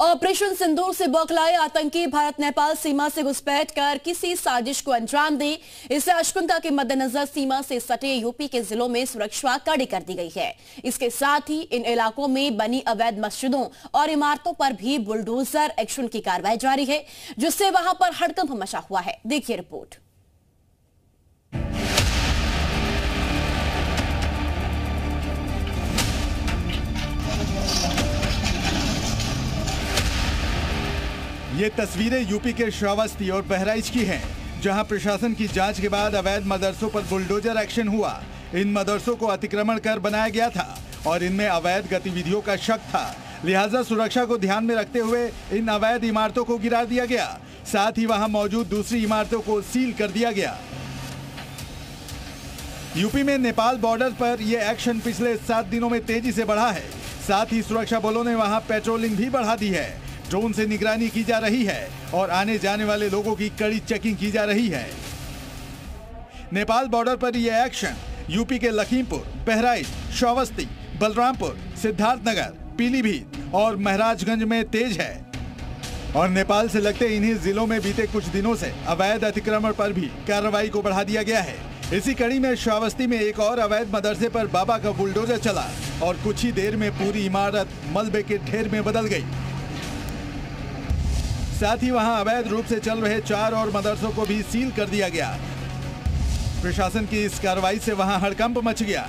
Operation सिंदूर से बौखलाए आतंकी भारत नेपाल सीमा से घुसपैठ कर किसी साजिश को अंजाम दे, इस आशंका के मद्देनजर सीमा से सटे यूपी के जिलों में सुरक्षा कड़ी कर दी गई है। इसके साथ ही इन इलाकों में बनी अवैध मस्जिदों और इमारतों पर भी बुलडोजर एक्शन की कार्रवाई जारी है, जिससे वहां पर हड़कंप मचा हुआ है। देखिए रिपोर्ट। ये तस्वीरें यूपी के श्रावस्ती और बहराइच की हैं, जहां प्रशासन की जांच के बाद अवैध मदरसों पर बुलडोजर एक्शन हुआ। इन मदरसों को अतिक्रमण कर बनाया गया था और इनमें अवैध गतिविधियों का शक था, लिहाजा सुरक्षा को ध्यान में रखते हुए इन अवैध इमारतों को गिरा दिया गया। साथ ही वहां मौजूद दूसरी इमारतों को सील कर दिया गया। यूपी में नेपाल बॉर्डर पर यह एक्शन पिछले 7 दिनों में तेजी से बढ़ा है। साथ ही सुरक्षा बलों ने वहां पेट्रोलिंग भी बढ़ा दी है। ड्रोन से निगरानी की जा रही है और आने जाने वाले लोगों की कड़ी चेकिंग की जा रही है। नेपाल बॉर्डर पर यह एक्शन यूपी के लखीमपुर, बहराइच, श्रावस्ती, बलरामपुर, सिद्धार्थनगर, पीलीभीत और महाराजगंज में तेज है। और नेपाल से लगते इन्हीं जिलों में बीते कुछ दिनों से अवैध अतिक्रमण पर भी कार्रवाई को बढ़ा दिया गया है। इसी कड़ी में श्रावस्ती में एक और अवैध मदरसे पर बाबा का बुलडोजर चला और कुछ ही देर में पूरी इमारत मलबे के ढेर में बदल गई। साथ ही वहां अवैध रूप से चल रहे 4 और मदरसों को भी सील कर दिया गया। प्रशासन की इस कार्रवाई से वहां हड़कंप मच गया।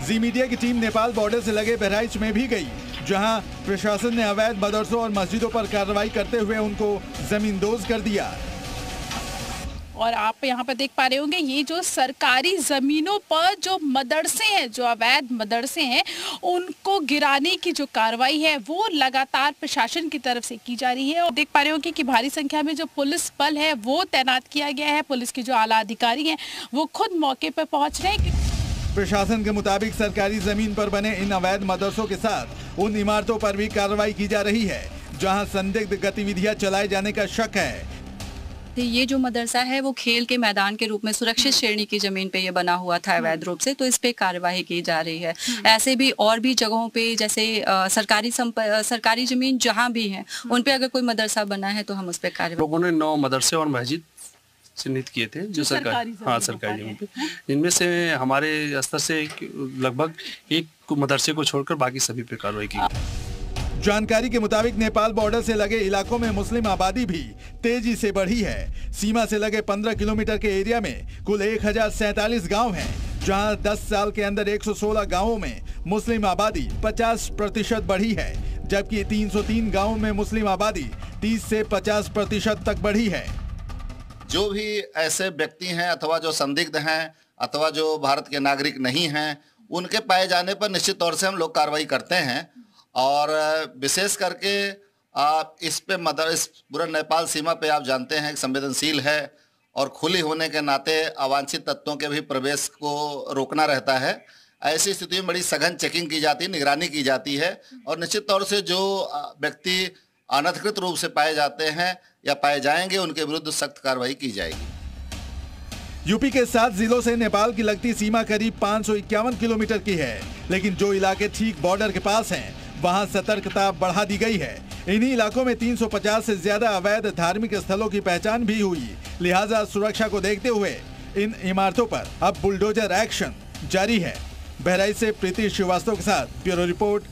जी मीडिया की टीम नेपाल बॉर्डर से लगे बहराइच में भी गई, जहां प्रशासन ने अवैध मदरसों और मस्जिदों पर कार्रवाई करते हुए उनको जमींदोज कर दिया। और आप यहाँ पर देख पा रहे होंगे, ये जो सरकारी जमीनों पर जो मदरसे हैं, जो अवैध मदरसे हैं, उनको गिराने की जो कार्रवाई है वो लगातार प्रशासन की तरफ से की जा रही है। और देख पा रहे होंगे कि भारी संख्या में जो पुलिस बल है वो तैनात किया गया है। पुलिस के जो आला अधिकारी हैं वो खुद मौके पर पहुंच रहे हैं। प्रशासन के मुताबिक सरकारी जमीन पर बने इन अवैध मदरसों के साथ उन इमारतों पर भी कार्रवाई की जा रही है जहाँ संदिग्ध गतिविधियाँ चलाए जाने का शक है। ये जो मदरसा है वो खेल के मैदान के रूप में सुरक्षित श्रेणी की जमीन पे ये बना हुआ था अवैध रूप से, तो इस पे कार्यवाही की जा रही है। ऐसे भी और भी जगहों पे जैसे सरकारी जमीन जहाँ भी है उन पे अगर कोई मदरसा बना है तो हम उस पे कार्रवाई। लोगों ने 9 मदरसे और मस्जिद चिन्हित किए थे जो सरकारी जमीन पे, इनमें से हमारे स्तर से लगभग एक मदरसे को छोड़कर बाकी सभी पे कार्रवाई की। जानकारी के मुताबिक नेपाल बॉर्डर से लगे इलाकों में मुस्लिम आबादी भी तेजी से बढ़ी है। सीमा से लगे 15 किलोमीटर के एरिया में कुल 1047 गांव हैं, जहां 10 साल के अंदर 116 गांवों में मुस्लिम आबादी 50% बढ़ी है, जबकि 303 गांवों में मुस्लिम आबादी 30 से 50% तक बढ़ी है। जो भी ऐसे व्यक्ति हैं अथवा जो संदिग्ध हैं अथवा जो भारत के नागरिक नहीं हैं, उनके पाए जाने पर निश्चित तौर से हम लोग कार्रवाई करते हैं। और विशेष करके इस पूरा नेपाल सीमा पे आप जानते हैं संवेदनशील है और खुली होने के नाते अवांछित तत्वों के भी प्रवेश को रोकना रहता है। ऐसी स्थिति में बड़ी सघन चेकिंग की जाती है, निगरानी की जाती है और निश्चित तौर से जो व्यक्ति अनधिकृत रूप से पाए जाते हैं या पाए जाएंगे उनके विरुद्ध सख्त कार्रवाई की जाएगी। यूपी के 7 जिलों से नेपाल की लगती सीमा करीब 551 किलोमीटर की है, लेकिन जो इलाके ठीक बॉर्डर के पास हैं वहां सतर्कता बढ़ा दी गई है। इन्हीं इलाकों में 350 से ज्यादा अवैध धार्मिक स्थलों की पहचान भी हुई, लिहाजा सुरक्षा को देखते हुए इन इमारतों पर अब बुलडोजर एक्शन जारी है। बहराइच से प्रीति श्रीवास्तव के साथ ब्यूरो रिपोर्ट।